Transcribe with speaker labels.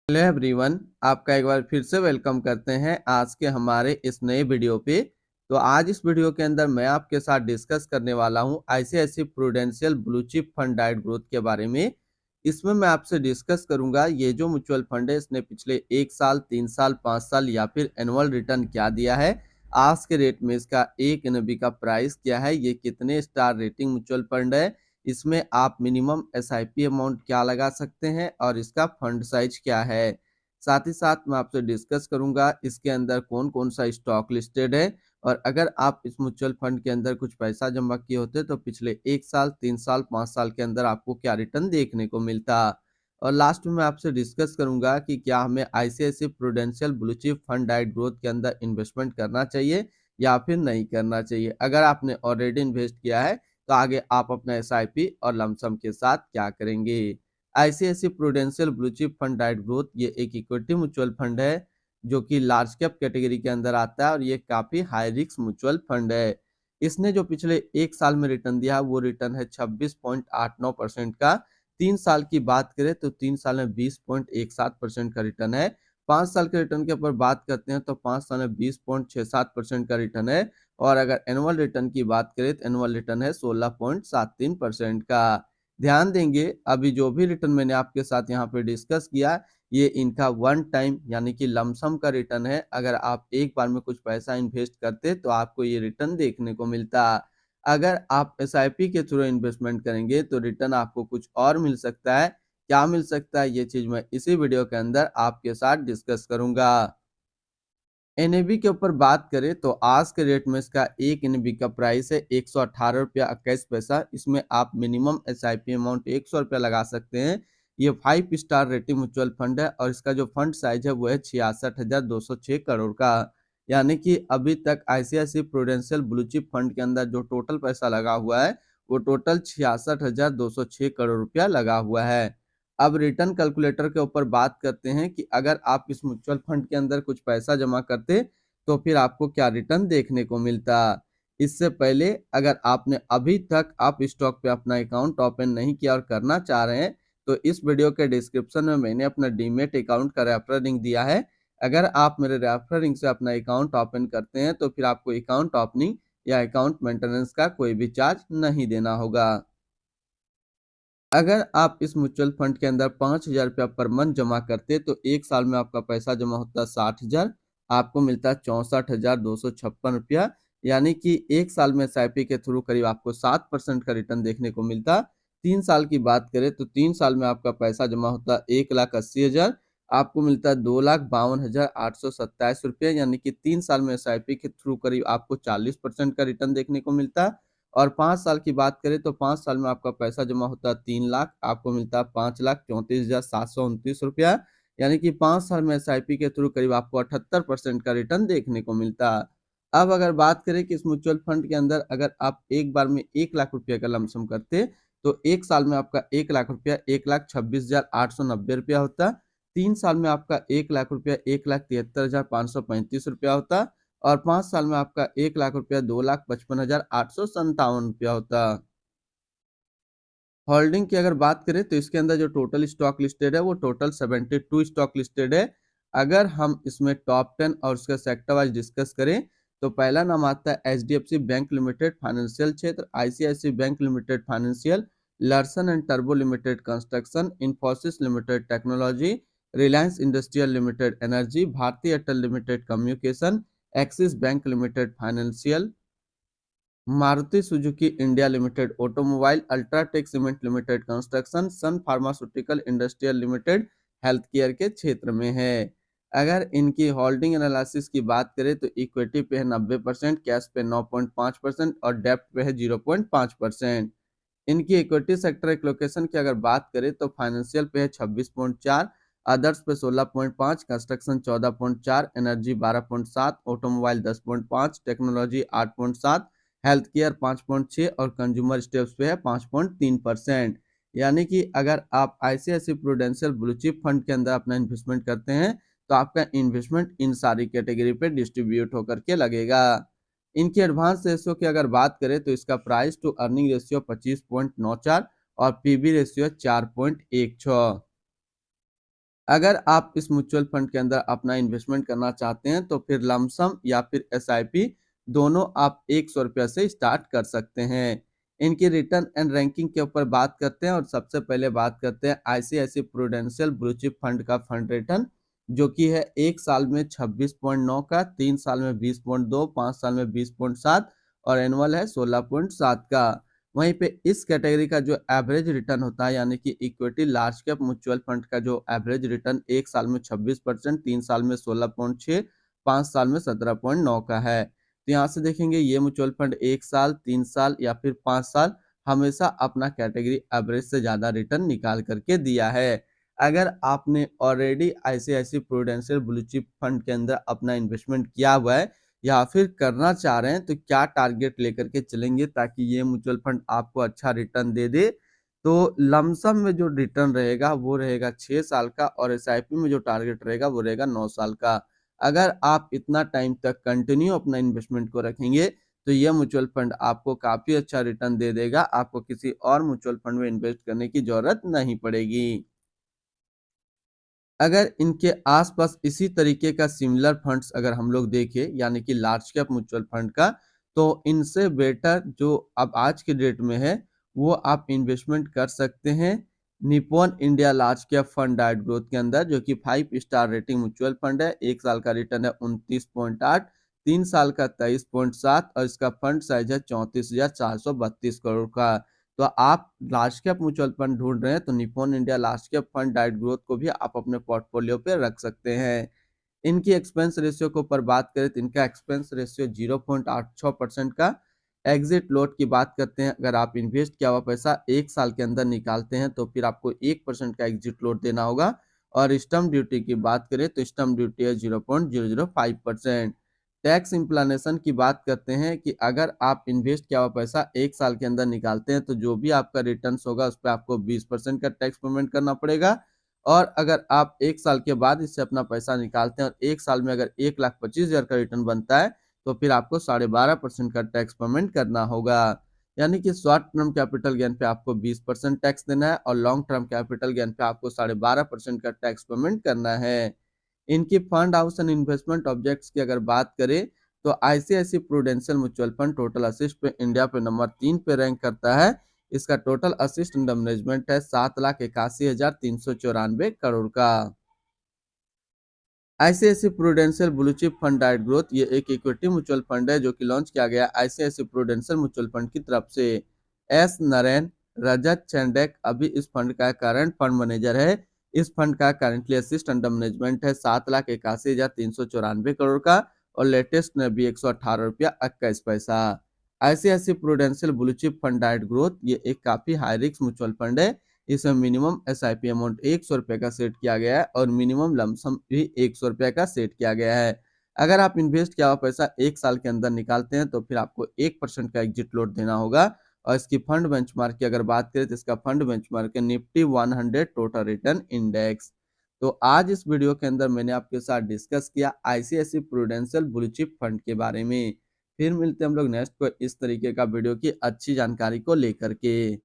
Speaker 1: Hello everyone, आपका एक बार फिर से वेलकम करते हैं आज के हमारे इस नए वीडियो पे। तो आज इस वीडियो के अंदर मैं आपके साथ डिस्कस करने वाला हूं ICICI prudential blue chip fund डाइट ग्रोथ के बारे में। इसमें मैं आपसे डिस्कस करूंगा ये जो म्यूचुअल फंड है इसने पिछले 1 साल, 3 साल, 5 साल या फिर एनुअल रिटर्न क्या दिया है, आज के रेट में इसका एक एनबी का प्राइस क्या है, ये कितने स्टार रेटिंग म्यूचुअल फंड है, इसमें आप मिनिमम एसआईपी अमाउंट क्या लगा सकते हैं और इसका फंड साइज क्या है। साथ ही साथ मैं आपसे डिस्कस करूंगा इसके अंदर कौन कौन सा स्टॉक लिस्टेड है और अगर आप इस म्यूचुअल फंड के अंदर कुछ पैसा जमा किए होते तो पिछले 1 साल, 3 साल, 5 साल के अंदर आपको क्या रिटर्न देखने को मिलता। और लास्ट में मैं आपसे डिस्कस करूंगा कि क्या हमें ICICI prudential blue chip fund डाइट ग्रोथ के अंदर इन्वेस्टमेंट करना चाहिए या फिर नहीं करना चाहिए। अगर आपने ऑलरेडी इन्वेस्ट किया है तो आगे आप अपना एसआईपी और लमसम के साथ क्या करेंगे। ICICI prudential blue chip fund डाइट ग्रोथ ये एक इक्विटी म्यूचुअल फंड है जो कि लार्ज कैप कैटेगरी के अंदर आता है और ये काफी हाई रिस्क म्यूचुअल फंड है। इसने जो पिछले 1 साल में रिटर्न दिया वो रिटर्न है 26.89% का। 3 साल की बात करें तो 3 साल में 20.17% का रिटर्न है। 5 साल के रिटर्न के ऊपर बात करते हैं तो 5 साल में 20.67% का रिटर्न है। और अगर एनुअल रिटर्न की बात करें तो एनुअल रिटर्न है 16.73% का। ध्यान देंगे अभी जो भी रिटर्न मैंने आपके साथ यहाँ पे डिस्कस किया ये इनका वन टाइम यानी कि लमसम का रिटर्न है। अगर आप एक बार में कुछ पैसा इन्वेस्ट करते तो आपको ये रिटर्न देखने को मिलता। अगर आप एसआईपी के थ्रू इन्वेस्टमेंट करेंगे तो रिटर्न आपको कुछ और मिल सकता है। क्या मिल सकता है ये चीज मैं इसी वीडियो के अंदर आपके साथ डिस्कस करूंगा। एनएबी के ऊपर बात करें तो आज के रेट में इसका एक एनएबी का प्राइस है 118 रुपया 21 पैसा। इसमें आप मिनिमम एसआईपी अमाउंट 100 रुपया लगा सकते हैं। ये 5 स्टार रेटिंग म्यूचुअल फंड है और इसका जो फंड साइज है वो है 66,206 करोड़ का। यानी कि अभी तक ICICI prudential blue chip fund के अंदर जो टोटल पैसा लगा हुआ है वो टोटल 66,206 करोड़ रुपया लगा हुआ है। अब रिटर्न कैलकुलेटर के ऊपर बात करते हैं कि अगर आप इस म्यूचुअल फंड के अंदर कुछ पैसा जमा करते तो फिर आपको क्या रिटर्न देखने को मिलता। इससे पहले अगर आपने अभी तक आप स्टॉक पे अपना अकाउंट ओपन नहीं किया और करना चाह रहे हैं तो इस वीडियो के डिस्क्रिप्शन में मैंने अपना डीमेट अकाउंट का रेफरल लिंक दिया है। अगर आप मेरे रेफरल लिंक से अपना अकाउंट ओपन करते हैं तो फिर आपको अकाउंट ओपनिंग या अकाउंट मेंटेनेंस का कोई भी चार्ज नहीं देना होगा। अगर आप इस म्यूचुअल फंड के अंदर 5,000 रुपया पर मंथ जमा करते तो 1 साल में आपका पैसा जमा होता 60,000, आपको मिलता 64,256 रुपया। यानी कि 1 साल में एसआईपी के थ्रू करीब आपको 7% का रिटर्न देखने को मिलता। 3 साल की बात करें तो 3 साल में आपका पैसा जमा होता 1,80,000, आपको मिलता 2,52,827 रुपये। यानी कि 3 साल में एसआईपी के थ्रू करीब आपको 40% का रिटर्न देखने को मिलता। और 5 साल की बात करें तो 5 साल में आपका पैसा जमा होता है 3 लाख, आपको मिलता है 5,34,729 रुपया। यानी कि 5 साल में एसआईपी के थ्रू करीब आपको 78% का रिटर्न देखने को मिलता। अब अगर बात करें कि इस म्यूचुअल फंड के अंदर अगर आप एक बार में 1 लाख रुपया का लमसम करते तो 1 साल में आपका 1 लाख रुपया 1,26,890 रुपया होता। 3 साल में आपका 1 लाख रुपया 1,73,535 रुपया होता। और 5 साल में आपका 1 लाख रुपया 2,55,857 रुपया होता। होल्डिंग की अगर बात करें तो इसके अंदर जो टोटल स्टॉक लिस्टेड है वो टोटल 72 स्टॉक लिस्टेड है। अगर हम इसमें टॉप 10 और उसका सेक्टर वाइज डिस्कस करें तो पहला नाम आता है एचडीएफसी बैंक लिमिटेड फाइनेंशियल क्षेत्र, ICICI bank limited financial, Larsen and टर्बो limited construction, Infosys limited technology, Reliance industrial limited energy, Bharatiya Airtel limited communication, Axis bank limited financial, Maruti Suzuki India limited automobile, UltraTech cement limited construction, Sun pharmaceutical industrial limited health care के क्षेत्र में है। अगर इनकी holding analysis की बात करें तो इक्विटी पे है 90%, कैश पे 9.5% और डेप्ट पे है 0.5%। इनकी इक्विटी सेक्टर एलोकेशन की अगर बात करें तो फाइनेंशियल पे है 26.4, अदर्स पे 16.5, construction 14.4, energy 12.7, automobile 10.5, technology 8.7, health care 5.6 और कंज्यूमर स्टेप्स पे है 5.3%। यानी कि अगर आप ICICI prudential blue chip fund के अंदर अपना इन्वेस्टमेंट करते हैं तो आपका इन्वेस्टमेंट इन सारी कैटेगरी पे डिस्ट्रीब्यूट होकर के लगेगा। इनकी एडवांस रेशियो की अगर बात करें तो इसका प्राइस टू अर्निंग रेशियो 25.94 और पीबी रेशियो 4.16। अगर आप इस म्यूचुअल फंड के अंदर अपना इन्वेस्टमेंट करना चाहते हैं तो फिर लमसम या फिर एसआईपी दोनों आप 100 रुपये से स्टार्ट कर सकते हैं। इनकी रिटर्न एंड रैंकिंग के ऊपर बात करते हैं और सबसे पहले बात करते हैं ICICI prudential blue chip fund का फंड रिटर्न, जो कि है 1 साल में 26.9 का, 3 साल में 20.2, 5 साल में 20.7 और एनुअल है 16.7 का। वहीं पे इस कैटेगरी का जो एवरेज रिटर्न होता है यानी कि equity large cap mutual fund का जो एवरेज रिटर्न 1 साल में 26%, 3 साल में 16.6, 5 साल में 17.9 का है। तो यहाँ से देखेंगे ये म्यूचुअल फंड 1 साल, 3 साल या फिर 5 साल हमेशा अपना कैटेगरी एवरेज से ज्यादा रिटर्न निकाल करके दिया है। अगर आपने already ICICI prudential blue chip fund के अंदर अपना इन्वेस्टमेंट किया हुआ है या फिर करना चाह रहे हैं तो क्या टारगेट लेकर के चलेंगे ताकि ये म्यूचुअल फंड आपको अच्छा रिटर्न दे दे। तो लमसम में जो रिटर्न रहेगा वो रहेगा 6 साल का और एसआईपी में जो टारगेट रहेगा वो रहेगा 9 साल का। अगर आप इतना टाइम तक कंटिन्यू अपना इन्वेस्टमेंट को रखेंगे तो यह म्यूचुअल फंड आपको काफी अच्छा रिटर्न दे देगा, आपको किसी और म्यूचुअल फंड में इन्वेस्ट करने की जरूरत नहीं पड़ेगी। अगर इनके आसपास इसी तरीके का सिमिलर फंड्स अगर हम लोग देखें यानी कि लार्ज कैप म्यूचुअल फंड का, तो इनसे बेटर जो अब आज के डेट में है वो आप इन्वेस्टमेंट कर सकते हैं Nippon India large cap fund डाइट ग्रोथ के अंदर, जो कि 5 स्टार रेटिंग म्यूचुअल फंड है। 1 साल का रिटर्न है 29.8, 3 साल का 23.7 और इसका फंड साइज है 34,432 करोड़ का। तो आप लार्ज कैप म्यूचुअल फंड ढूंढ रहे हैं तो Nippon India large cap fund डाइट ग्रोथ को भी आप अपने पोर्टफोलियो पे रख सकते हैं। इनकी एक्सपेंस रेशियो के ऊपर बात करें तो इनका एक्सपेंस रेशियो 0.86% का। एग्जिट लोड की बात करते हैं, अगर आप इन्वेस्ट किया हुआ पैसा 1 साल के अंदर निकालते हैं तो फिर आपको 1% का एग्जिट लोड देना होगा। और स्टम्प ड्यूटी की बात करें तो स्टम्प ड्यूटी है 0.005%। टैक्स इम्प्लानेशन की बात करते हैं कि अगर आप इन्वेस्ट किया हुआ पैसा 1 साल के अंदर निकालते हैं तो जो भी आपका रिटर्न होगा उस पर आपको 20% का टैक्स पेमेंट करना पड़ेगा। और अगर आप 1 साल के बाद इससे अपना पैसा निकालते हैं और 1 साल में अगर 1,25,000 का रिटर्न बनता है तो फिर आपको 12.5% का टैक्स पेमेंट करना होगा। यानी कि शॉर्ट टर्म कैपिटल गेन पे आपको 20% टैक्स देना है और लॉन्ग टर्म कैपिटल गेन पे आपको 12.5% का टैक्स पेमेंट करना है। इनकी fund house and investment objects की अगर बात करें तो ICICI prudential mutual fund total assets पे इंडिया पे नंबर 3 पे रैंक करता है। इसका टोटल असिस्ट अंडर मैनेजमेंट है 7,81,394 करोड़ का। ICICI prudential blue chip fund डाइट ग्रोथ ये एक इक्विटी म्यूचुअल फंड है जो कि लॉन्च किया गया आईसीआईसी प्रूडेंशियल म्यूचुअल फंड की तरफ से। एस नरेन रजत चंडेक अभी इस फंड का करंट फंड मैनेजर है। इस फंड का करंटली असिस्ट अंडर मैनेजमेंट है 7,81,394 करोड़ का और लेटेस्ट में भी 118 रुपया 21 पैसा। ICICI prudential blue chip fund डाइट ग्रोथ ये एक काफी हाई रिस्क म्यूचुअल फंड है। इसमें मिनिमम एसआईपी अमाउंट 100 रुपये का सेट किया गया है और मिनिमम लमसम भी 100 रुपये का सेट किया गया है। अगर आप इन्वेस्ट किया हुआ पैसा 1 साल के अंदर निकालते हैं तो फिर आपको 1% का एग्जिट लोड देना होगा। और इसकी फंड बेंचमार्क की अगर बात करें तो इसका फंड बेंचमार्क है निफ्टी 100 टोटल रिटर्न इंडेक्स। तो आज इस वीडियो के अंदर मैंने आपके साथ डिस्कस किया ICICI prudential blue chip fund के बारे में। फिर मिलते हैं हम लोग नेक्स्ट को इस तरीके का वीडियो की अच्छी जानकारी को लेकर के।